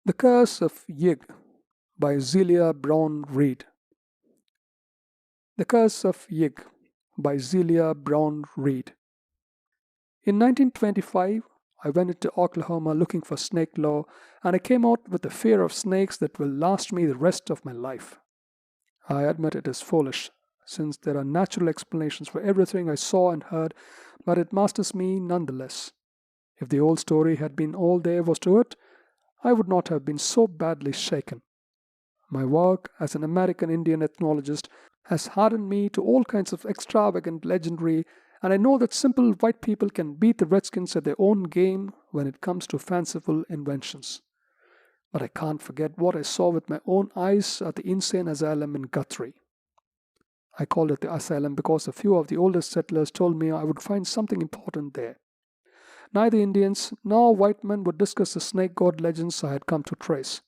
The Curse of Yig by Zealia Brown Reed. The Curse of Yig by Zealia Brown Reed. In 1925, I went into Oklahoma looking for snake lore, and I came out with the fear of snakes that will last me the rest of my life. I admit it is foolish, since there are natural explanations for everything I saw and heard, but it masters me nonetheless. If the old story had been all there was to it, I would not have been so badly shaken. My work as an American Indian ethnologist has hardened me to all kinds of extravagant legendary, and I know that simple white people can beat the Redskins at their own game when it comes to fanciful inventions. But I can't forget what I saw with my own eyes at the insane asylum in Guthrie. I called it the asylum because a few of the oldest settlers told me I would find something important there. Neither Indians nor white men would discuss the snake god legends I had come to trace.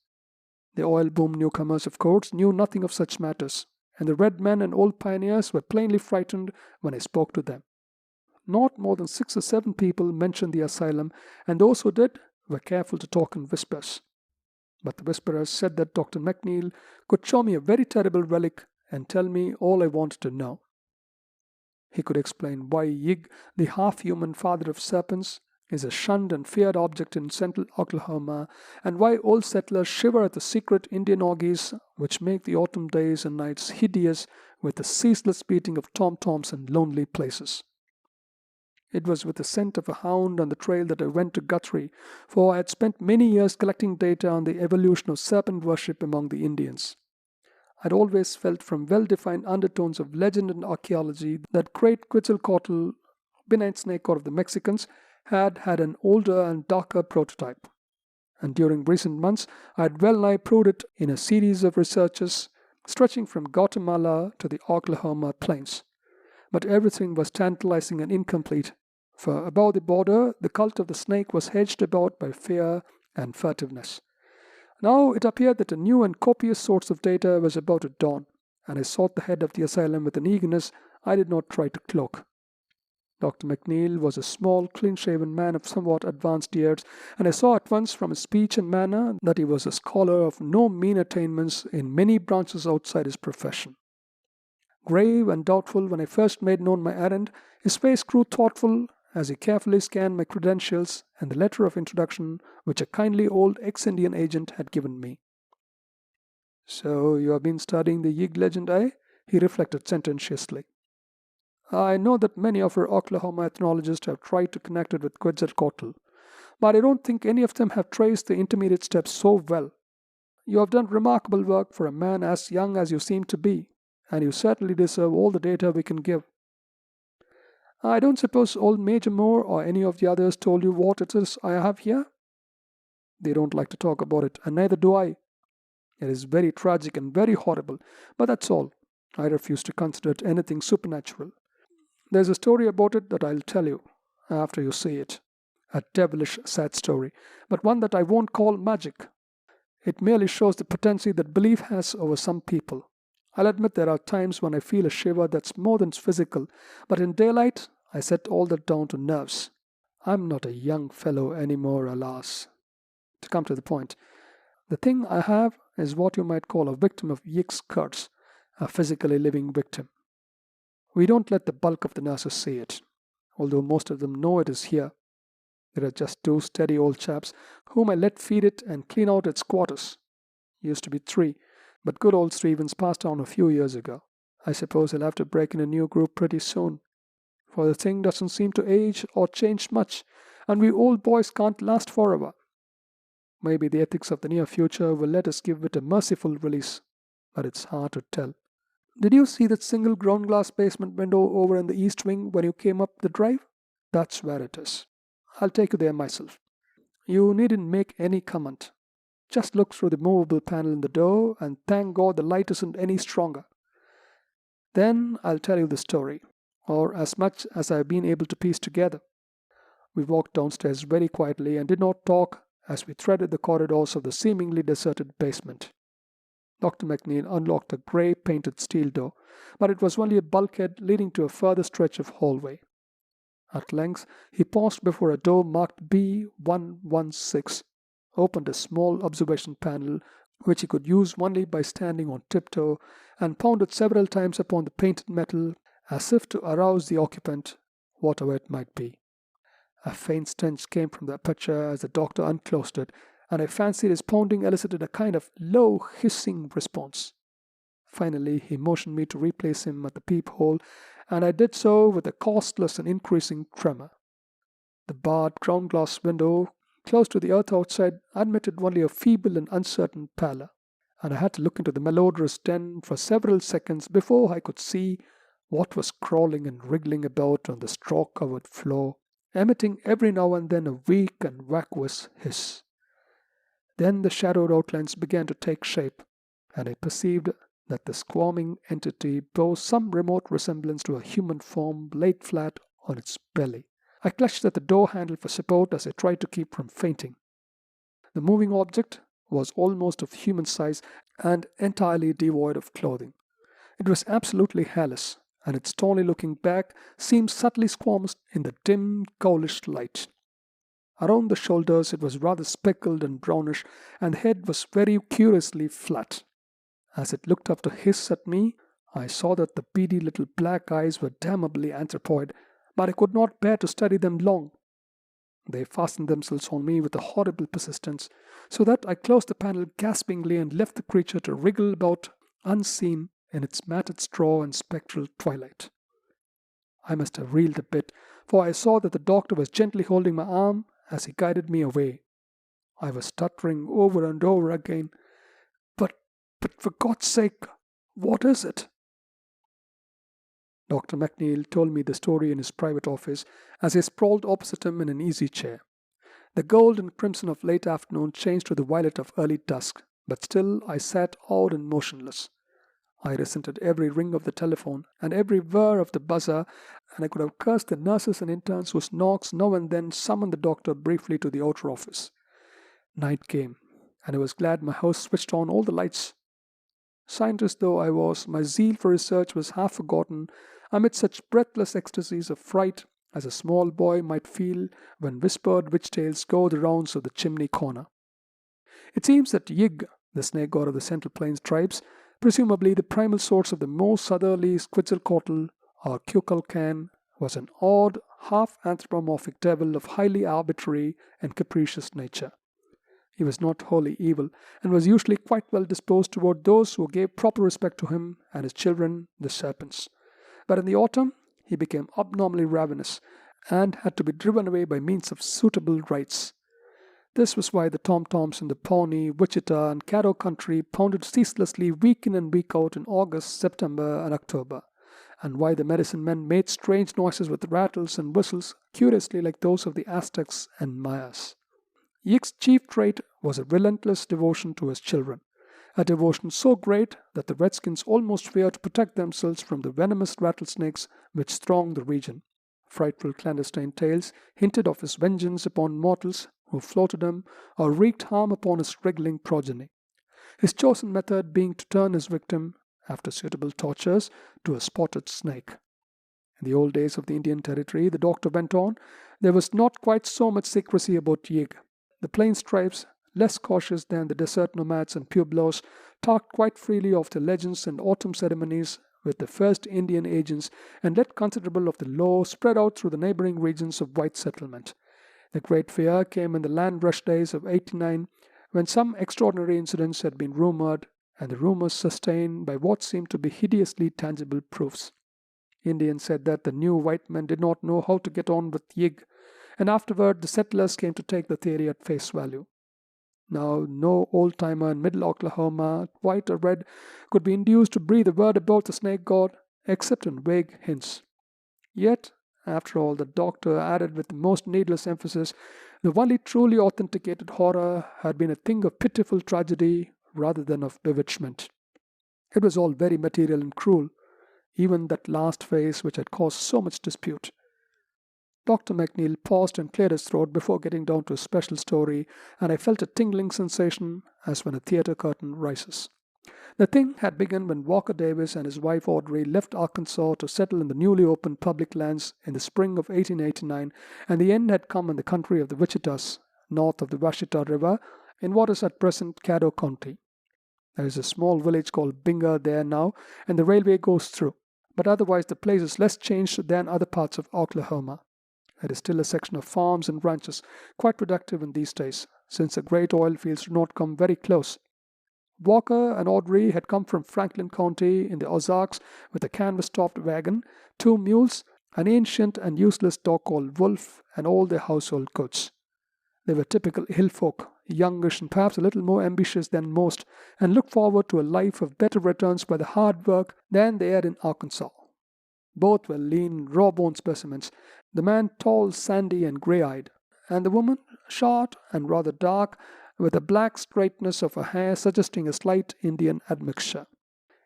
The oil boom newcomers, of course, knew nothing of such matters, and the red men and old pioneers were plainly frightened when I spoke to them. Not more than 6 or 7 people mentioned the asylum, and those who did were careful to talk in whispers. But the whisperers said that Dr. McNeil could show me a very terrible relic and tell me all I wanted to know. He could explain why Yig, the half-human father of serpents, is a shunned and feared object in central Oklahoma, and why old settlers shiver at the secret Indian orgies which make the autumn days and nights hideous with the ceaseless beating of tom-toms in lonely places. It was with the scent of a hound on the trail that I went to Guthrie, for I had spent many years collecting data on the evolution of serpent worship among the Indians. I had always felt from well-defined undertones of legend and archaeology that great Quetzalcoatl, benign snake god of the Mexicans, had an older and darker prototype. And during recent months, I had well-nigh proved it in a series of researches stretching from Guatemala to the Oklahoma plains. But everything was tantalizing and incomplete, for above the border, the cult of the snake was hedged about by fear and furtiveness. Now it appeared that a new and copious source of data was about to dawn, and I sought the head of the asylum with an eagerness I did not try to cloak. Dr. McNeil was a small, clean-shaven man of somewhat advanced years, and I saw at once from his speech and manner that he was a scholar of no mean attainments in many branches outside his profession. Grave and doubtful when I first made known my errand, his face grew thoughtful as he carefully scanned my credentials and the letter of introduction which a kindly old ex-Indian agent had given me. "So you have been studying the Yig legend, eh?" he reflected sententiously. "I know that many of our Oklahoma ethnologists have tried to connect it with Quetzalcoatl, but I don't think any of them have traced the intermediate steps so well. You have done remarkable work for a man as young as you seem to be, and you certainly deserve all the data we can give. I don't suppose old Major Moore or any of the others told you what it is I have here?" "They don't like to talk about it, and neither do I. It is very tragic and very horrible, but that's all. I refuse to consider it anything supernatural. There's a story about it that I'll tell you after you see it. A devilish sad story, but one that I won't call magic. It merely shows the potency that belief has over some people. I'll admit there are times when I feel a shiver that's more than physical, but in daylight I set all that down to nerves. I'm not a young fellow anymore, alas. To come to the point, the thing I have is what you might call a victim of Yig's curse, a physically living victim. We don't let the bulk of the nurses see it, although most of them know it is here. There are just 2 steady old chaps whom I let feed it and clean out its quarters. Used to be 3, but good old Stevens passed on a few years ago. I suppose I'll have to break in a new group pretty soon, for the thing doesn't seem to age or change much, and we old boys can't last forever. Maybe the ethics of the near future will let us give it a merciful release, but it's hard to tell. Did you see that single ground glass basement window over in the east wing when you came up the drive? That's where it is. I'll take you there myself. You needn't make any comment. Just look through the movable panel in the door and thank God the light isn't any stronger. Then I'll tell you the story, or as much as I've been able to piece together." We walked downstairs very quietly and did not talk as we threaded the corridors of the seemingly deserted basement. Dr. McNeil unlocked a grey painted steel door, but it was only a bulkhead leading to a further stretch of hallway. At length he paused before a door marked B116. opened a small observation panel which he could use only by standing on tiptoe, and pounded several times upon the painted metal as if to arouse the occupant, whatever it might be. A faint stench came from the aperture as the doctor unclosed it, and I fancied his pounding elicited a kind of low hissing response. Finally, he motioned me to replace him at the peephole, and I did so with a causeless and increasing tremor. The barred ground-glass window, close to the earth outside, admitted only a feeble and uncertain pallor, and I had to look into the malodorous den for several seconds before I could see what was crawling and wriggling about on the straw-covered floor, emitting every now and then a weak and vacuous hiss. Then the shadowed outlines began to take shape, and I perceived that the squirming entity bore some remote resemblance to a human form laid flat on its belly. I clutched at the door handle for support as I tried to keep from fainting. The moving object was almost of human size and entirely devoid of clothing. It was absolutely hairless, and its tawny-looking back seemed subtly squamous in the dim, ghoulish light. Around the shoulders it was rather speckled and brownish, and the head was very curiously flat. As it looked up to hiss at me, I saw that the beady little black eyes were damnably anthropoid, but I could not bear to study them long. They fastened themselves on me with a horrible persistence, so that I closed the panel gaspingly and left the creature to wriggle about unseen in its matted straw and spectral twilight. I must have reeled a bit, for I saw that the doctor was gently holding my arm as he guided me away. I was stuttering over and over again, But for God's sake, what is it? Dr. McNeil told me the story in his private office as I sprawled opposite him in an easy chair. The gold and crimson of late afternoon changed to the violet of early dusk, but still I sat awed and motionless. I resented every ring of the telephone and every whir of the buzzer, and I could have cursed the nurses and interns whose knocks now and then summoned the doctor briefly to the outer office. Night came, and I was glad my house switched on all the lights. Scientist though I was, my zeal for research was half forgotten amid such breathless ecstasies of fright as a small boy might feel when whispered witch tales go the rounds of the chimney corner. It seems that Yig, the snake god of the Central Plains tribes, presumably the primal source of the more southerly Quetzalcoatl or Kukulkan, was an odd, half-anthropomorphic devil of highly arbitrary and capricious nature. He was not wholly evil, and was usually quite well disposed toward those who gave proper respect to him and his children, the serpents. But in the autumn, he became abnormally ravenous, and had to be driven away by means of suitable rites. This was why the tom-toms in the Pawnee, Wichita, and Caddo country pounded ceaselessly week in and week out in August, September, and October, and why the medicine men made strange noises with rattles and whistles, curiously like those of the Aztecs and Mayas. Yig's chief trait was a relentless devotion to his children, a devotion so great that the Redskins almost feared to protect themselves from the venomous rattlesnakes which thronged the region. Frightful clandestine tales hinted of his vengeance upon mortals who flouted him or wreaked harm upon his wriggling progeny, his chosen method being to turn his victim, after suitable tortures, to a spotted snake. In the old days of the Indian Territory, the doctor went on, there was not quite so much secrecy about Yig. The plains tribes, less cautious than the desert nomads and pueblos, talked quite freely of the legends and autumn ceremonies with the first Indian agents, and let considerable of the lore spread out through the neighboring regions of white settlement. The great fear came in the land rush days of '89, when some extraordinary incidents had been rumored, and the rumors sustained by what seemed to be hideously tangible proofs. Indians said that the new white men did not know how to get on with Yig, and afterward the settlers came to take the theory at face value. Now, no old-timer in middle Oklahoma, white or red, could be induced to breathe a word about the snake god, except in vague hints. Yet, after all, the doctor added with the most needless emphasis, the only truly authenticated horror had been a thing of pitiful tragedy rather than of bewitchment. It was all very material and cruel, even that last phase which had caused so much dispute. Dr. McNeil paused and cleared his throat before getting down to his special story, and I felt a tingling sensation as when a theater curtain rises. The thing had begun when Walker Davis and his wife Audrey left Arkansas to settle in the newly opened public lands in the spring of 1889, and the end had come in the country of the Wichitas, north of the Washita River, in what is at present Caddo County. There is a small village called Binga there now, and the railway goes through. But otherwise the place is less changed than other parts of Oklahoma. It is still a section of farms and ranches, quite productive in these days, since the great oil fields do not come very close. Walker and Audrey had come from Franklin County in the Ozarks with a canvas-topped wagon, 2 mules, an ancient and useless dog called Wolf, and all their household goods. They were typical hill folk, youngish and perhaps a little more ambitious than most, and looked forward to a life of better returns by the hard work than they had in Arkansas. Both were lean, raw-boned specimens, the man tall, sandy, and grey-eyed, and the woman short and rather dark, with a black straightness of her hair suggesting a slight Indian admixture.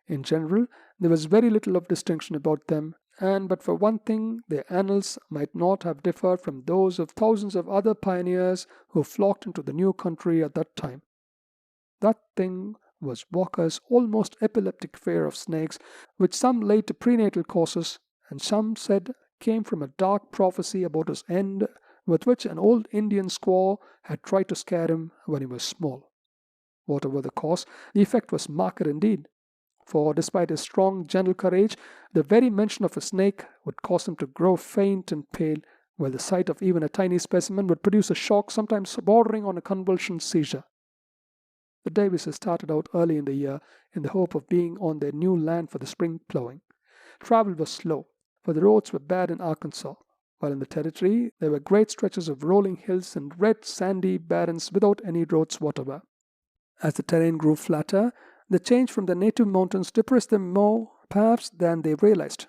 In general, there was very little of distinction about them, and but for one thing, their annals might not have differed from those of thousands of other pioneers who flocked into the new country at that time. That thing was Walker's almost epileptic fear of snakes, which some laid to prenatal causes, and some said came from a dark prophecy about his end with which an old Indian squaw had tried to scare him when he was small. Whatever the cause, the effect was marked indeed, for despite his strong, gentle courage, the very mention of a snake would cause him to grow faint and pale, while the sight of even a tiny specimen would produce a shock sometimes bordering on a convulsion seizure. The Davises started out early in the year in the hope of being on their new land for the spring plowing. Travel was slow, for the roads were bad in Arkansas, while in the territory there were great stretches of rolling hills and red, sandy barrens without any roads whatever. As the terrain grew flatter, the change from the native mountains depressed them more, perhaps, than they realized.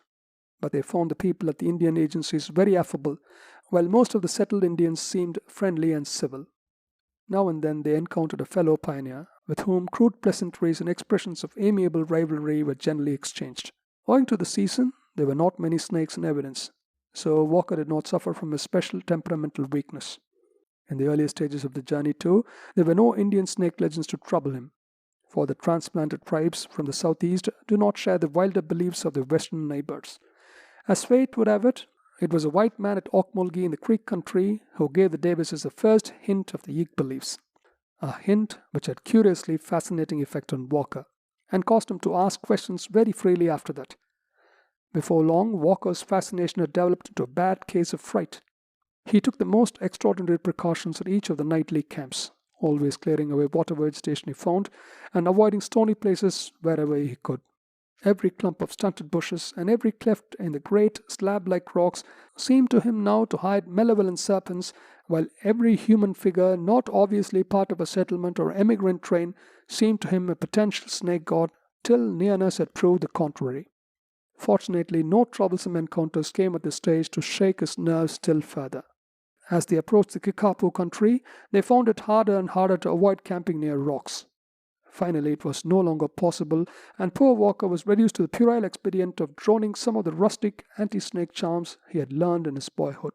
But they found the people at the Indian agencies very affable, while most of the settled Indians seemed friendly and civil. Now and then they encountered a fellow pioneer, with whom crude pleasantries and expressions of amiable rivalry were generally exchanged. Owing to the season, there were not many snakes in evidence, so Walker did not suffer from a special temperamental weakness. In the earlier stages of the journey, too, there were no Indian snake legends to trouble him, for the transplanted tribes from the southeast do not share the wilder beliefs of their western neighbors. As fate would have it, it was a white man at Okmulgee in the Creek country who gave the Davises the first hint of the Yig beliefs, a hint which had curiously fascinating effect on Walker, and caused him to ask questions very freely after that. Before long, Walker's fascination had developed into a bad case of fright. He took the most extraordinary precautions at each of the nightly camps, always clearing away whatever vegetation he found, and avoiding stony places wherever he could. Every clump of stunted bushes and every cleft in the great slab-like rocks seemed to him now to hide malevolent serpents, while every human figure, not obviously part of a settlement or emigrant train, seemed to him a potential snake god, till nearness had proved the contrary. Fortunately, no troublesome encounters came at this stage to shake his nerves still further. As they approached the Kickapoo country, they found it harder and harder to avoid camping near rocks. Finally, it was no longer possible, and poor Walker was reduced to the puerile expedient of droning some of the rustic anti-snake charms he had learned in his boyhood.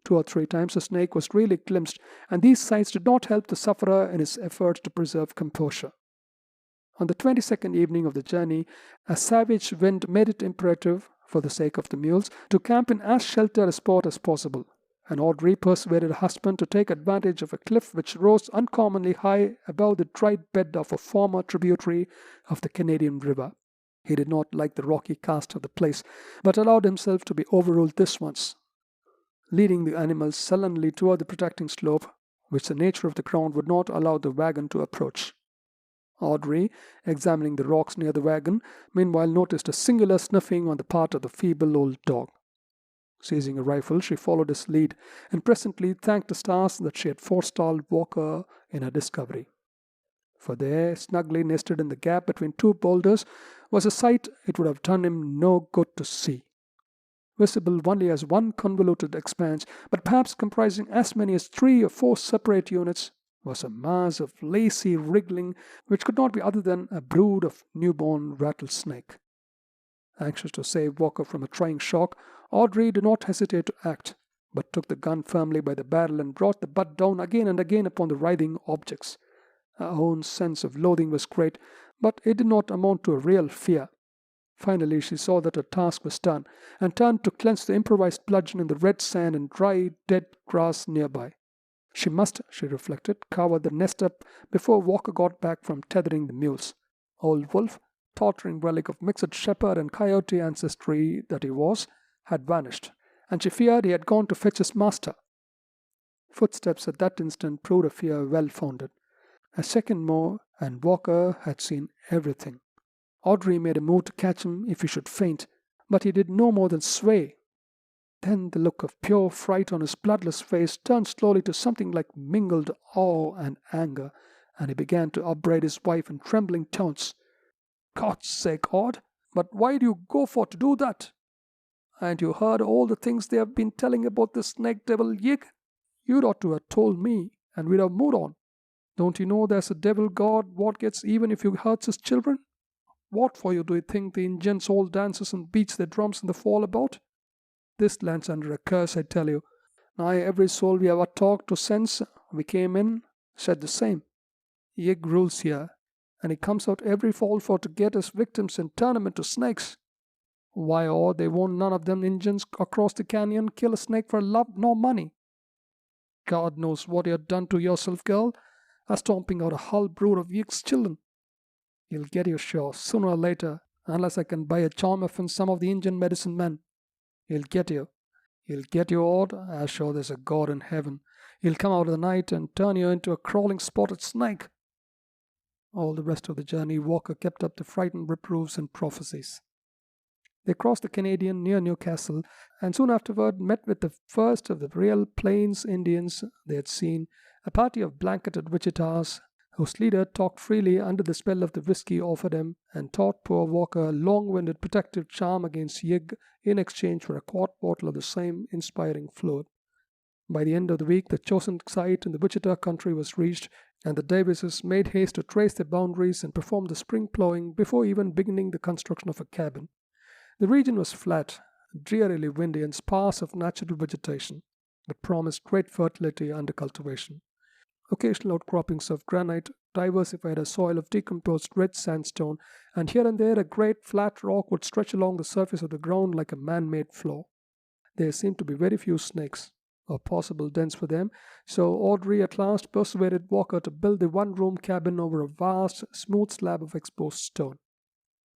2 or 3 times a snake was really glimpsed, and these sights did not help the sufferer in his efforts to preserve composure. On the 22nd evening of the journey, a savage wind made it imperative, for the sake of the mules, to camp in as sheltered a spot as possible, and Audrey persuaded her husband to take advantage of a cliff which rose uncommonly high above the dried bed of a former tributary of the Canadian River. He did not like the rocky cast of the place, but allowed himself to be overruled this once, leading the animals sullenly toward the protecting slope, which the nature of the ground would not allow the wagon to approach. Audrey, examining the rocks near the wagon, meanwhile noticed a singular sniffing on the part of the feeble old dog. Seizing a rifle, she followed his lead, and presently thanked the stars that she had forestalled Walker in her discovery. For there, snugly nested in the gap between 2 boulders, was a sight it would have done him no good to see. Visible only as one convoluted expanse, but perhaps comprising as many as 3 or 4 separate units, was a mass of lacy wriggling which could not be other than a brood of newborn rattlesnake. Anxious to save Walker from a trying shock, Audrey did not hesitate to act, but took the gun firmly by the barrel and brought the butt down again and again upon the writhing objects. Her own sense of loathing was great, but it did not amount to a real fear. Finally, she saw that her task was done, and turned to cleanse the improvised bludgeon in the red sand and dry, dead grass nearby. She must, she reflected, cover the nest up before Walker got back from tethering the mules. Old Wolf, tottering relic of mixed shepherd and coyote ancestry that he was, had vanished, and she feared he had gone to fetch his master. Footsteps at that instant proved a fear well founded. A second more, and Walker had seen everything. Audrey made a move to catch him if he should faint, but he did no more than sway. Then the look of pure fright on his bloodless face turned slowly to something like mingled awe and anger, and he began to upbraid his wife in trembling tones. "God's sake, Aud, but why do you go for to do that? And you heard all the things they have been telling about the snake devil Yig? You'd ought to have told me, and we'd have moved on. Don't you know there's a devil god what gets even if you hurts his children? What for you do you think the Indians all dances and beats their drums in the fall about? This land's under a curse, I tell you. Nigh every soul we ever talked to since we came in said the same. Yig rules here, and he comes out every fall for to get his victims and turn 'em into snakes. Why, or they won't none of them Indians across the canyon kill a snake for love nor money. God knows what you have done to yourself, girl, a stomping out a whole brood of Yig's children. You'll get your sure, sooner or later, unless I can buy a charmer from some of the Indian medicine men. He'll get you. He'll get you, Aud, as sure there's a God in heaven. He'll come out of the night and turn you into a crawling spotted snake." All the rest of the journey, Walker kept up the frightened reproofs and prophecies. They crossed the Canadian near Newcastle, and soon afterward met with the first of the real Plains Indians they had seen, a party of blanketed Wichitas, whose leader talked freely under the spell of the whiskey offered him, and taught poor Walker a long-winded protective charm against Yig in exchange for a quart bottle of the same inspiring fluid. By the end of the week, the chosen site in the Wichita country was reached, and the Davises made haste to trace their boundaries and perform the spring plowing before even beginning the construction of a cabin. The region was flat, drearily windy, and sparse of natural vegetation, but promised great fertility under cultivation. Occasional outcroppings of granite diversified a soil of decomposed red sandstone, and here and there a great flat rock would stretch along the surface of the ground like a man-made floor. There seemed to be very few snakes, or possible dens for them, so Audrey at last persuaded Walker to build the one-room cabin over a vast, smooth slab of exposed stone.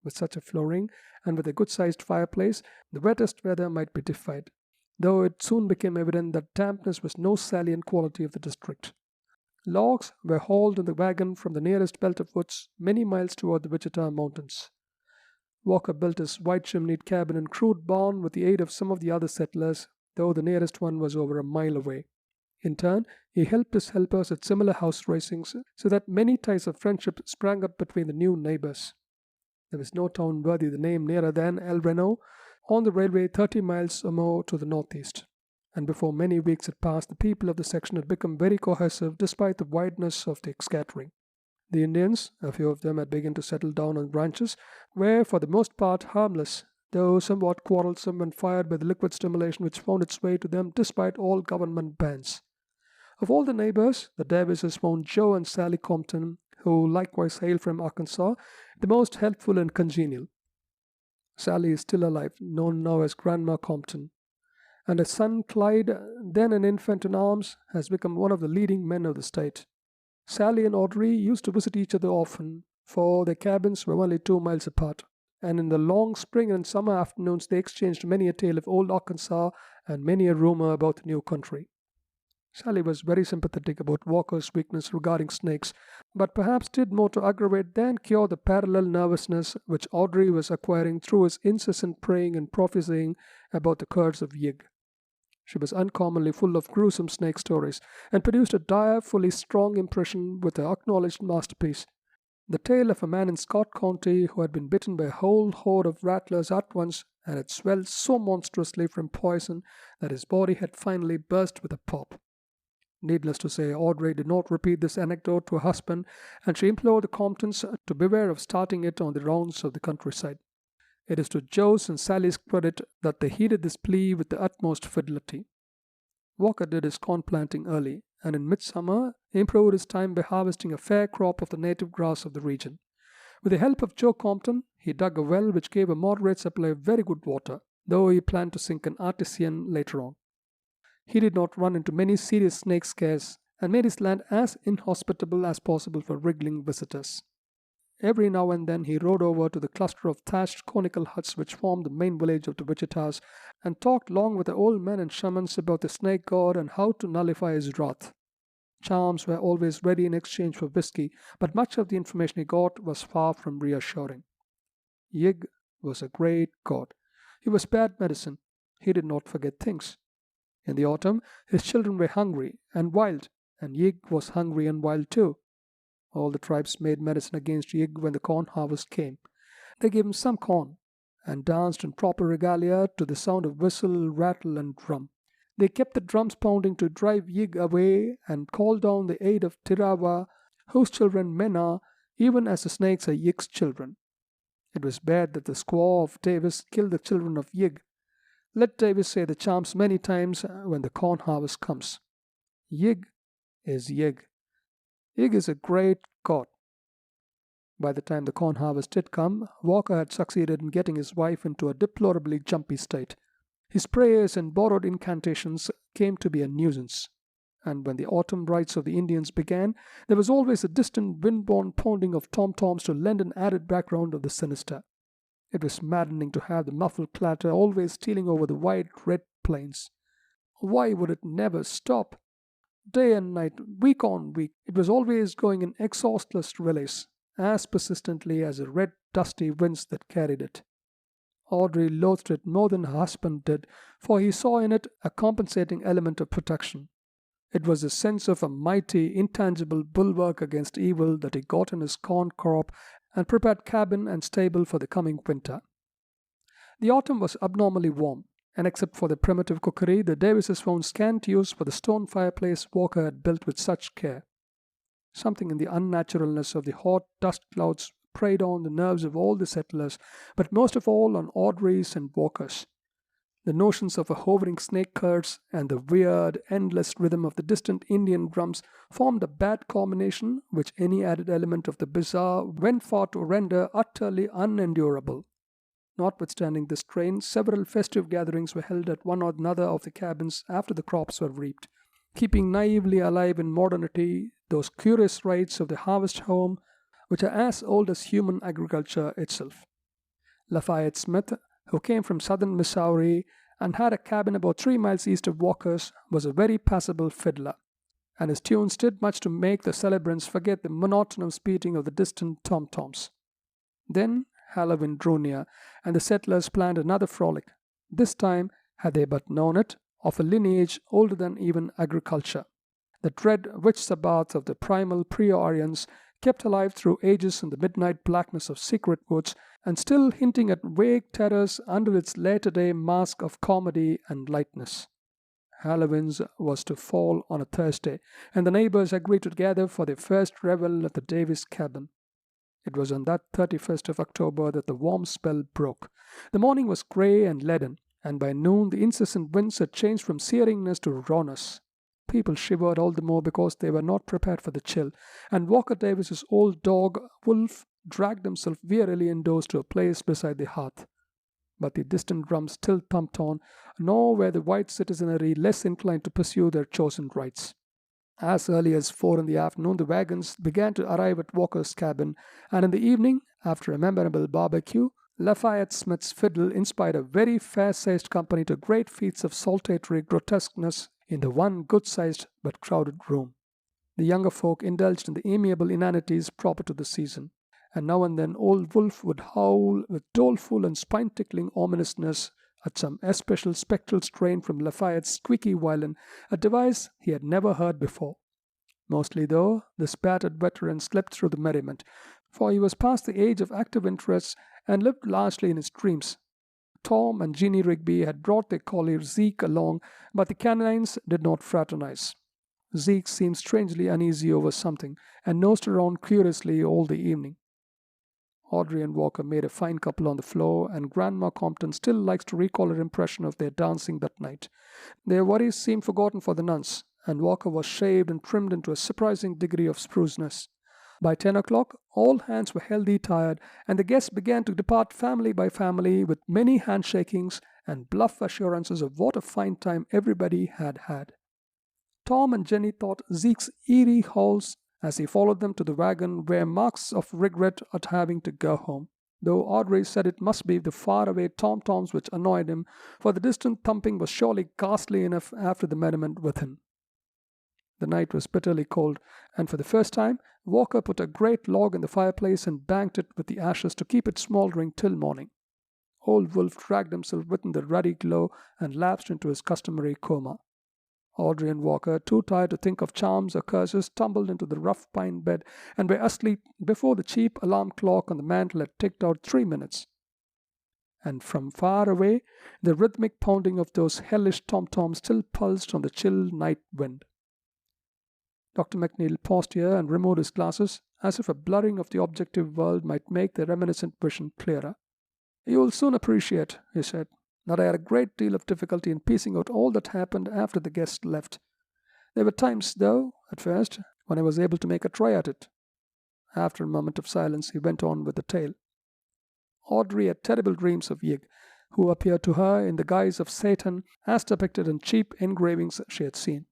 With such a flooring, and with a good-sized fireplace, the wettest weather might be defied, though it soon became evident that dampness was no salient quality of the district. Logs were hauled in the wagon from the nearest belt of woods many miles toward the Wichita Mountains. Walker built his white-chimneyed cabin and crude barn with the aid of some of the other settlers, though the nearest one was over a mile away. In turn, he helped his helpers at similar house raisings, so that many ties of friendship sprang up between the new neighbors. There was no town worthy the name nearer than El Reno, on the railway 30 miles or more to the northeast. And before many weeks had passed, the people of the section had become very cohesive despite the wideness of the scattering. The Indians, a few of them had begun to settle down on ranches, were for the most part harmless, though somewhat quarrelsome when fired by the liquid stimulation which found its way to them despite all government bans. Of all the neighbors, the Davises found Joe and Sally Compton, who likewise hailed from Arkansas, the most helpful and congenial. Sally is still alive, known now as Grandma Compton, and her son Clyde, then an infant in arms, has become one of the leading men of the state. Sally and Audrey used to visit each other often, for their cabins were only 2 miles apart, and in the long spring and summer afternoons they exchanged many a tale of old Arkansas and many a rumor about the new country. Sally was very sympathetic about Walker's weakness regarding snakes, but perhaps did more to aggravate than cure the parallel nervousness which Audrey was acquiring through his incessant praying and prophesying about the curse of Yig. She was uncommonly full of gruesome snake stories, and produced a direfully strong impression with her acknowledged masterpiece, the tale of a man in Scott County who had been bitten by a whole horde of rattlers at once and had swelled so monstrously from poison that his body had finally burst with a pop. Needless to say, Audrey did not repeat this anecdote to her husband, and she implored the Comptons to beware of starting it on the rounds of the countryside. It is to Joe's and Sally's credit that they heeded this plea with the utmost fidelity. Walker did his corn planting early, and in midsummer improved his time by harvesting a fair crop of the native grass of the region. With the help of Joe Compton, he dug a well which gave a moderate supply of very good water, though he planned to sink an artesian later on. He did not run into many serious snake scares, and made his land as inhospitable as possible for wriggling visitors. Every now and then he rode over to the cluster of thatched conical huts which formed the main village of the Wichitas and talked long with the old men and shamans about the snake god and how to nullify his wrath. Charms were always ready in exchange for whiskey, but much of the information he got was far from reassuring. Yig was a great god. He was bad medicine. He did not forget things. In the autumn, his children were hungry and wild, and Yig was hungry and wild too. All the tribes made medicine against Yig when the corn harvest came. They gave him some corn and danced in proper regalia to the sound of whistle, rattle, and drum. They kept the drums pounding to drive Yig away and called down the aid of Tirawa, whose children men are, even as the snakes are Yig's children. It was bad that the squaw of Davis killed the children of Yig. Let Davis say the charms many times when the corn harvest comes. Yig is Yig. Yig is a great god. By the time the corn harvest did come, Walker had succeeded in getting his wife into a deplorably jumpy state. His prayers and borrowed incantations came to be a nuisance. And when the autumn rites of the Indians began, there was always a distant wind-borne pounding of tom-toms to lend an added background of the sinister. It was maddening to have the muffled clatter always stealing over the wide red plains. Why would it never stop? Day and night, week on week, it was always going in exhaustless relays, as persistently as the red, dusty winds that carried it. Audrey loathed it more than her husband did, for he saw in it a compensating element of protection. It was the sense of a mighty, intangible bulwark against evil that he got in his corn crop and prepared cabin and stable for the coming winter. The autumn was abnormally warm, and except for the primitive cookery, the Davises found scant use for the stone fireplace Walker had built with such care. Something in the unnaturalness of the hot dust clouds preyed on the nerves of all the settlers, but most of all on Audrey's and Walker's. The notions of a hovering snake curse and the weird, endless rhythm of the distant Indian drums formed a bad combination which any added element of the bizarre went far to render utterly unendurable. Notwithstanding this strain, several festive gatherings were held at one or another of the cabins after the crops were reaped, keeping naively alive in modernity those curious rites of the harvest home which are as old as human agriculture itself. Lafayette Smith, who came from southern Missouri and had a cabin about 3 miles east of Walker's, was a very passable fiddler, and his tunes did much to make the celebrants forget the monotonous beating of the distant tom-toms. Then Halloween drew near, and the settlers planned another frolic, this time, had they but known it, of a lineage older than even agriculture. The dread witch sabbath of the primal pre-Aryans kept alive through ages in the midnight blackness of secret woods, and still hinting at vague terrors under its later-day mask of comedy and lightness. Halloween's was to fall on a Thursday, and the neighbors agreed to gather for their first revel at the Davis cabin. It was on that 31st of October that the warm spell broke. The morning was grey and leaden, and by noon the incessant winds had changed from searingness to rawness. People shivered all the more because they were not prepared for the chill, and Walker Davis's old dog, Wolf, dragged himself wearily indoors to a place beside the hearth. But the distant drums still thumped on, nor were the white citizenry less inclined to pursue their chosen rites. As early as 4 in the afternoon, the wagons began to arrive at Walker's cabin, and in the evening, after a memorable barbecue, Lafayette Smith's fiddle inspired a very fair-sized company to great feats of saltatory grotesqueness in the one good-sized but crowded room. The younger folk indulged in the amiable inanities proper to the season, and now and then old Wolf would howl with doleful and spine-tickling ominousness at some especial spectral strain from Lafayette's squeaky violin, a device he had never heard before. Mostly, though, this battered veteran slept through the merriment, for he was past the age of active interests and lived largely in his dreams. Tom and Jeannie Rigby had brought their collie Zeke along, but the canines did not fraternize. Zeke seemed strangely uneasy over something, and nosed around curiously all the evening. Audrey and Walker made a fine couple on the floor, and Grandma Compton still likes to recall her impression of their dancing that night. Their worries seemed forgotten for the nuns, and Walker was shaved and trimmed into a surprising degree of spruceness. By 10 o'clock, all hands were healthy tired, and the guests began to depart family by family with many handshakings and bluff assurances of what a fine time everybody had had. Tom and Jenny thought Zeke's eerie howls as he followed them to the wagon were marks of regret at having to go home, though Audrey said it must be the faraway tom-toms which annoyed him, for the distant thumping was surely ghastly enough after the merriment within. The night was bitterly cold, and for the first time, Walker put a great log in the fireplace and banked it with the ashes to keep it smouldering till morning. Old Wolf dragged himself within the ruddy glow and lapsed into his customary coma. Audrey and Walker, too tired to think of charms or curses, tumbled into the rough pine bed and were asleep before the cheap alarm clock on the mantel had ticked out 3 minutes. And from far away, the rhythmic pounding of those hellish tom-toms still pulsed on the chill night wind. Dr. McNeil paused here and removed his glasses, as if a blurring of the objective world might make the reminiscent vision clearer. "You will soon appreciate," he said, "that I had a great deal of difficulty in piecing out all that happened after the guests left. There were times, though, at first, when I was able to make a try at it." After a moment of silence, he went on with the tale. Audrey had terrible dreams of Yig, who appeared to her in the guise of Satan as depicted in cheap engravings she had seen.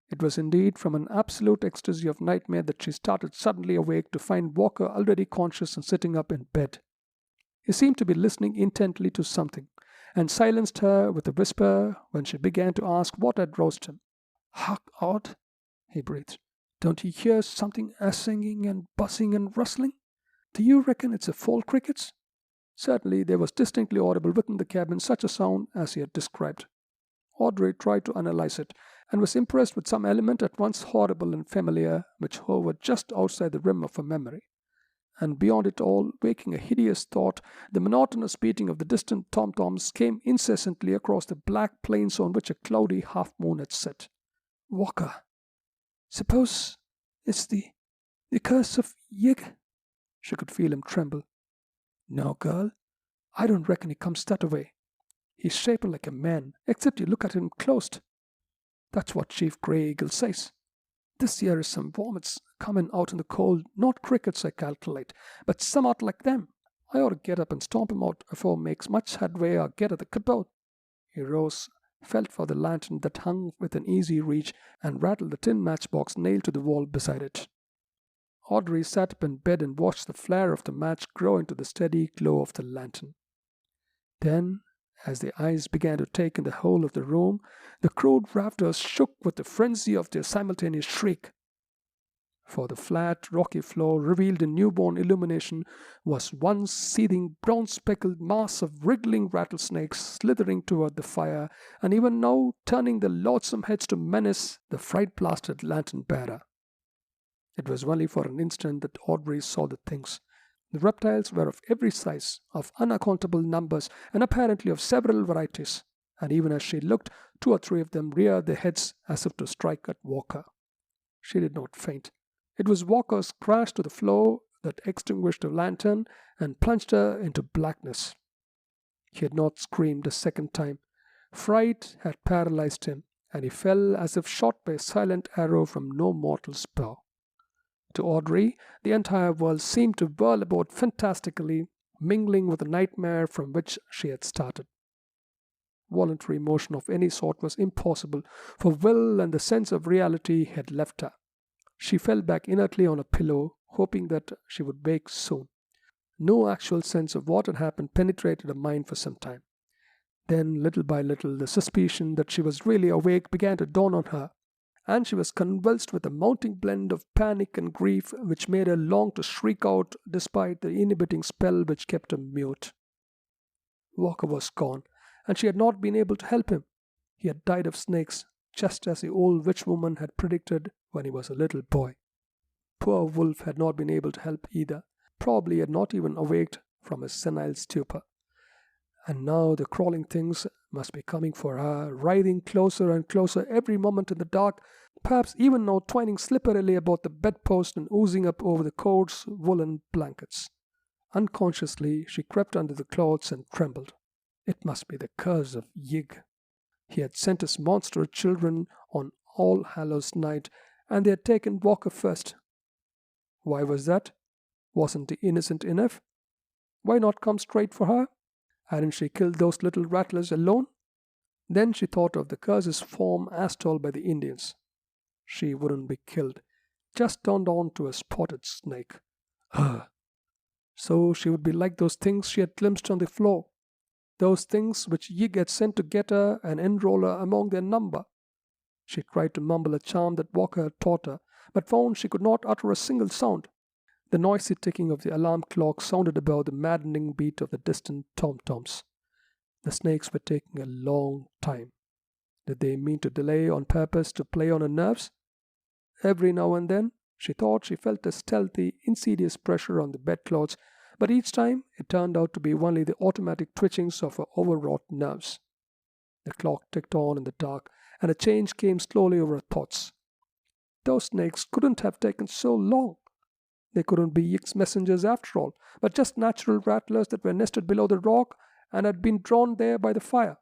It was indeed from an absolute ecstasy of nightmare that she started suddenly awake to find Walker already conscious and sitting up in bed. He seemed to be listening intently to something, and silenced her with a whisper when she began to ask what had roused him. "Hark, Aud," he breathed. "Don't you hear something singing and buzzing and rustling? Do you reckon it's the fall crickets?" Certainly there was distinctly audible within the cabin such a sound as he had described. Audrey tried to analyze it, and was impressed with some element at once horrible and familiar which hovered just outside the rim of her memory. And beyond it all, waking a hideous thought, the monotonous beating of the distant tom-toms came incessantly across the black plains on which a cloudy half-moon had set. "Walker, suppose it's the curse of Yig?" She could feel him tremble. "No, girl, I don't reckon he comes that way. He's shaped like a man, except you look at him close. That's what Chief Grey Eagle says. This here is some vomits coming out in the cold, not crickets, I calculate, but somewhat like them. I ought to get up and stomp him out afore makes much headway or get at the cabote." He rose, felt for the lantern that hung within easy reach, and rattled the tin matchbox nailed to the wall beside it. Audrey sat up in bed and watched the flare of the match grow into the steady glow of the lantern. Then, as their eyes began to take in the whole of the room, the crude rafters shook with the frenzy of their simultaneous shriek. For the flat, rocky floor, revealed in newborn illumination, was one seething, brown-speckled mass of wriggling rattlesnakes slithering toward the fire, and even now turning their loathsome heads to menace the fright-blasted lantern-bearer. It was only for an instant that Audrey saw the things. The reptiles were of every size, of unaccountable numbers, and apparently of several varieties, and even as she looked, 2 or 3 of them reared their heads as if to strike at Walker. She did not faint. It was Walker's crash to the floor that extinguished the lantern and plunged her into blackness. He had not screamed a second time. Fright had paralyzed him, and he fell as if shot by a silent arrow from no mortal's bow. To Audrey, the entire world seemed to whirl about fantastically, mingling with the nightmare from which she had started. Voluntary motion of any sort was impossible, for will and the sense of reality had left her. She fell back inertly on a pillow, hoping that she would wake soon. No actual sense of what had happened penetrated her mind for some time. Then, little by little, the suspicion that she was really awake began to dawn on her, and she was convulsed with a mounting blend of panic and grief which made her long to shriek out despite the inhibiting spell which kept her mute. Walker was gone, and she had not been able to help him. He had died of snakes, just as the old witch woman had predicted when he was a little boy. Poor Wolf had not been able to help either. Probably had not even awaked from his senile stupor. And now the crawling things must be coming for her, writhing closer and closer every moment in the dark, perhaps even now twining slipperily about the bedpost and oozing up over the coarse woolen blankets. Unconsciously, she crept under the clothes and trembled. It must be the curse of Yig. He had sent his monstrous children on All Hallows Night, and they had taken Walker first. Why was that? Wasn't he innocent enough? Why not come straight for her? Hadn't she killed those little rattlers alone? Then she thought of the curse's form as told by the Indians. she wouldn't be killed, just turned on to a spotted snake. Ugh. So she would be like those things she had glimpsed on the floor, those things which Yig had sent to get her and enroll her among their number. She tried to mumble a charm that Walker had taught her, but found she could not utter a single sound. The noisy ticking of the alarm clock sounded above the maddening beat of the distant tom-toms. The snakes were taking a long time. Did they mean to delay on purpose to play on her nerves? Every now and then, she thought she felt a stealthy, insidious pressure on the bedclothes, but each time it turned out to be only the automatic twitchings of her overwrought nerves. The clock ticked on in the dark, and a change came slowly over her thoughts. Those snakes couldn't have taken so long. They couldn't be Yig's messengers after all, but just natural rattlers that were nested below the rock and had been drawn there by the fire.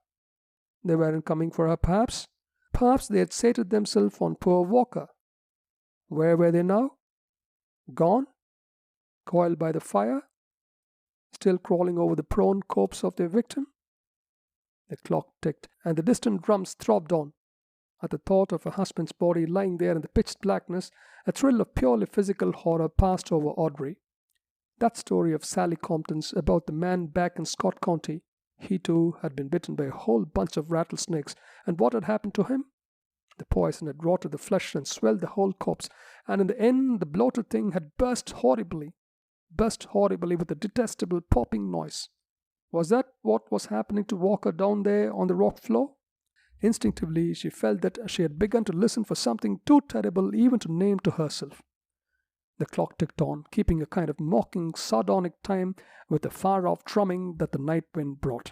They weren't coming for her, perhaps. Perhaps they had sated themselves on poor Walker. Where were they now? Gone? Coiled by the fire? Still crawling over the prone corpse of their victim? The clock ticked, and the distant drums throbbed on. At the thought of her husband's body lying there in the pitch blackness, a thrill of purely physical horror passed over Audrey. That story of Sally Compton's about the man back in Scott County. He too had been bitten by a whole bunch of rattlesnakes, and what had happened to him? The poison had rotted the flesh and swelled the whole corpse, and in the end the bloated thing had burst horribly with a detestable popping noise. Was that what was happening to Walker down there on the rock floor? Instinctively she felt that she had begun to listen for something too terrible even to name to herself. The clock ticked on, keeping a kind of mocking, sardonic time with the far-off drumming that the night wind brought.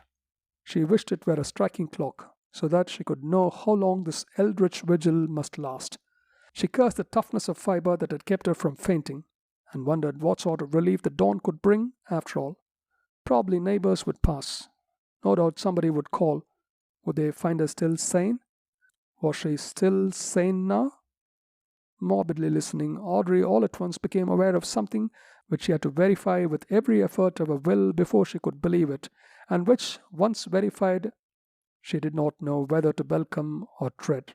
She wished it were a striking clock, so that she could know how long this eldritch vigil must last. She cursed the toughness of fibre that had kept her from fainting, and wondered what sort of relief the dawn could bring after all. Probably neighbors would pass. No doubt somebody would call. Would they find her still sane? Was she still sane now? Morbidly listening, Audrey all at once became aware of something which she had to verify with every effort of her will before she could believe it, and which, once verified, she did not know whether to welcome or dread.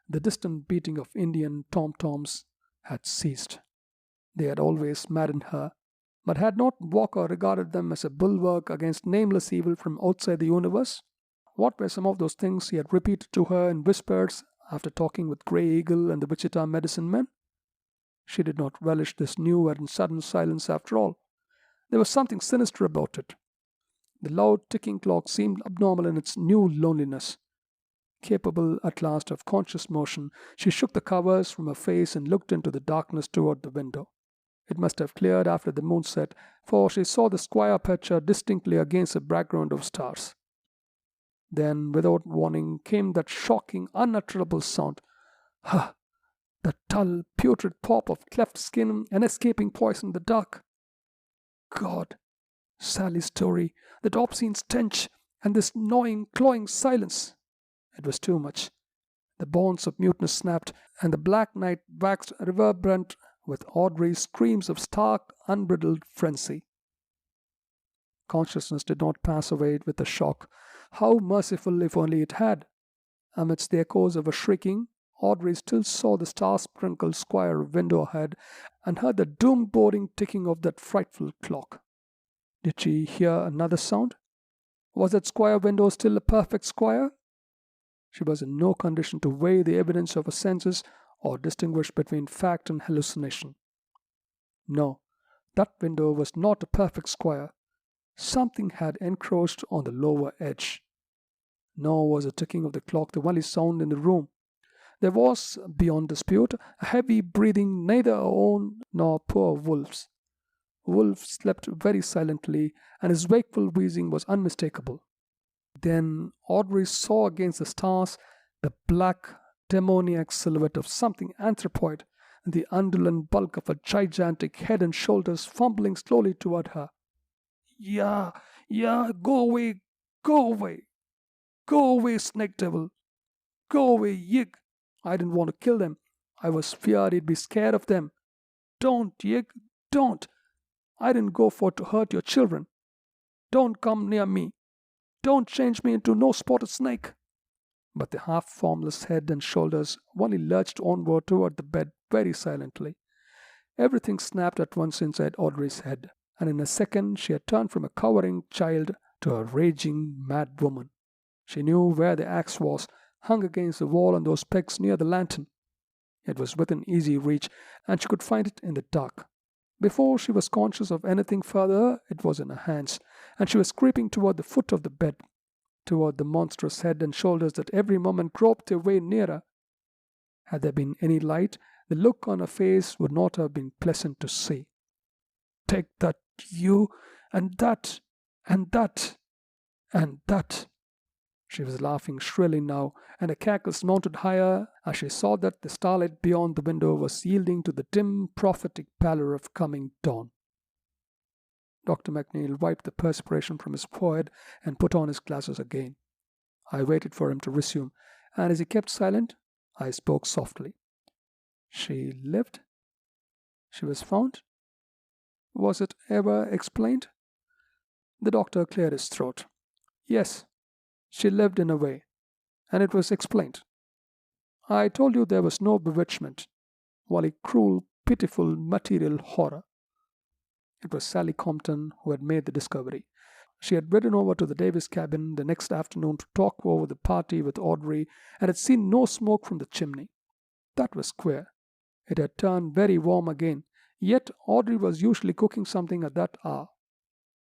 The distant beating of Indian tom-toms had ceased. They had always maddened her, but had not Walker regarded them as a bulwark against nameless evil from outside the universe? What were some of those things he had repeated to her in whispers after talking with Grey Eagle and the Wichita medicine men? She did not relish this new and sudden silence after all. There was something sinister about it. The loud ticking clock seemed abnormal in its new loneliness. Capable at last of conscious motion, she shook the covers from her face and looked into the darkness toward the window. It must have cleared after the moon set, for she saw the square picture distinctly against a background of stars. Then, without warning, came that shocking, unutterable sound. Ha! The dull, putrid pop of cleft skin and escaping poison in the dark. God! Sally's story, that obscene stench, and this gnawing, clawing silence. It was too much. The bonds of muteness snapped, and the black night waxed reverberant with Audrey's screams of stark, unbridled frenzy. Consciousness did not pass away with the shock. How merciful if only it had! Amidst the echoes of her shrieking, Audrey still saw the star-sprinkled square window ahead and heard the doom-boding ticking of that frightful clock. Did she hear another sound? Was that square window still a perfect square? She was in no condition to weigh the evidence of her senses or distinguish between fact and hallucination. No, that window was not a perfect square. Something had encroached on the lower edge. Nor was the ticking of the clock the only sound in the room. There was, beyond dispute, a heavy breathing neither her own nor poor Wolf's. Wolf slept very silently, and his wakeful wheezing was unmistakable. Then Audrey saw against the stars the black, demoniac silhouette of something anthropoid, and the undulate bulk of a gigantic head and shoulders fumbling slowly toward her. Yeah, go away, snake devil. Go away, Yig. I didn't want to kill them. I was feared he'd be scared of them. Don't, Yig, don't. I didn't go for to hurt your children. Don't come near me. Don't change me into no spotted snake. but the half-formless head and shoulders only lurched onward toward the bed very silently. Everything snapped at once inside Audrey's head, and in a second she had turned from a cowering child to a raging mad woman. She knew where the axe was, hung against the wall on those pegs near the lantern. It was within easy reach, and she could find it in the dark. Before she was conscious of anything further, it was in her hands, and she was creeping toward the foot of the bed, toward the monstrous head and shoulders that every moment groped their way nearer. Had there been any light, the look on her face would not have been pleasant to see. "Take that, you, and that, and that, and that." She was laughing shrilly now, and her cackles mounted higher as she saw that the starlight beyond the window was yielding to the dim, prophetic pallor of coming dawn. Dr. McNeil wiped the perspiration from his forehead and put on his glasses again. I waited for him to resume, and as he kept silent, I spoke softly. "She lived? She was found? Was it ever explained?" The doctor cleared his throat. "Yes, she lived in a way, and it was explained. I told you there was no bewitchment, only cruel, pitiful, material horror." It was Sally Compton who had made the discovery. She had ridden over to the Davis cabin the next afternoon to talk over the party with Audrey, and had seen no smoke from the chimney. That was queer. It had turned very warm again, yet Audrey was usually cooking something at that hour.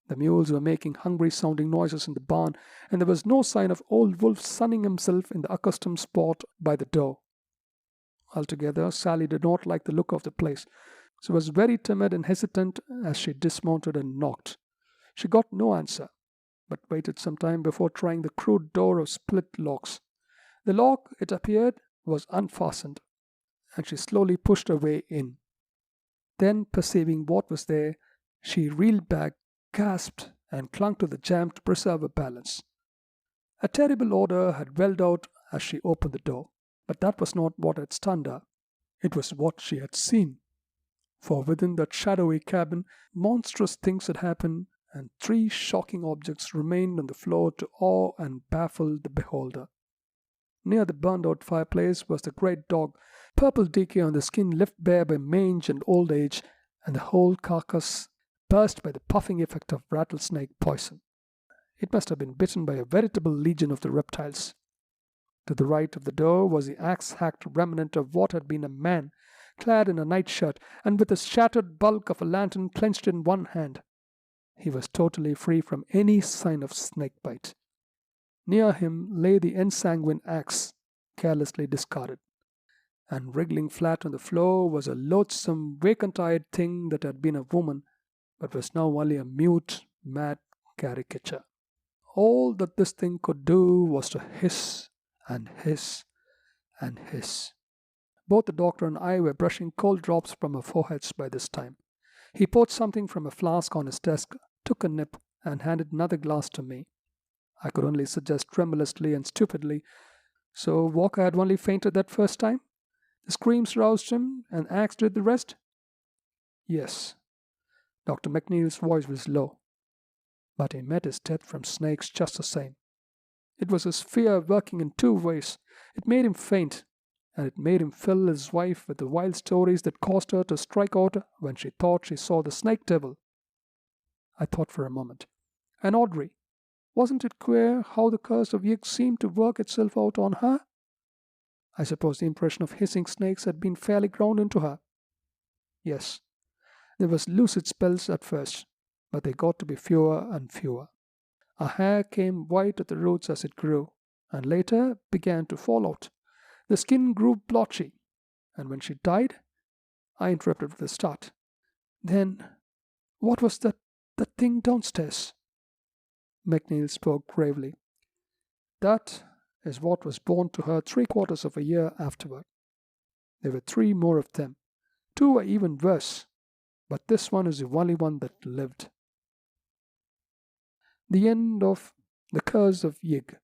The mules were making hungry-sounding noises in the barn, and there was no sign of old Wolf sunning himself in the accustomed spot by the door. Altogether, Sally did not like the look of the place. She was very timid and hesitant as she dismounted and knocked. She got no answer, but waited some time before trying the crude door of split locks. The lock, it appeared, was unfastened, and she slowly pushed her way in. Then, perceiving what was there, she reeled back, gasped, and clung to the jamb to preserve her balance. A terrible odor had welled out as she opened the door, but that was not what had stunned her. It was what she had seen. For within that shadowy cabin, monstrous things had happened, and 3 shocking objects remained on the floor to awe and baffle the beholder. Near the burned-out fireplace was the great dog, purple decay on the skin left bare by mange and old age, and the whole carcass burst by the puffing effect of rattlesnake poison. It must have been bitten by a veritable legion of the reptiles. To the right of the door was the axe-hacked remnant of what had been a man, clad in a nightshirt, and with the shattered bulk of a lantern clenched in one hand. He was totally free from any sign of snakebite. Near him lay the ensanguined axe, carelessly discarded, and wriggling flat on the floor was a loathsome, vacant-eyed thing that had been a woman, but was now only a mute, mad caricature. All that this thing could do was to hiss and hiss and hiss. Both the doctor and I were brushing cold drops from our foreheads by this time. He poured something from a flask on his desk, took a nip, and handed another glass to me. I could only suggest tremulously and stupidly, "So Walker had only fainted that first time? The screams roused him, and axe did the rest?" "Yes." Dr. McNeil's voice was low. "But he met his death from snakes just the same. It was his fear working in 2 ways. It made him faint, and it made him fill his wife with the wild stories that caused her to strike out when she thought she saw the snake devil." I thought for a moment. "And Audrey? Wasn't it queer how the curse of Yig seemed to work itself out on her? I suppose the impression of hissing snakes had been fairly ground into her." "Yes. There was lucid spells at first, but they got to be fewer and fewer. Her hair came white at the roots as it grew, and later began to fall out. The skin grew blotchy, and when she died—" I interrupted with a start. "Then what was that thing downstairs?" McNeil spoke gravely. "That is what was born to her 3/4 of a year afterward. There were 3 more of them. 2 were even worse, but this one is the only one that lived." The end of The Curse of Yig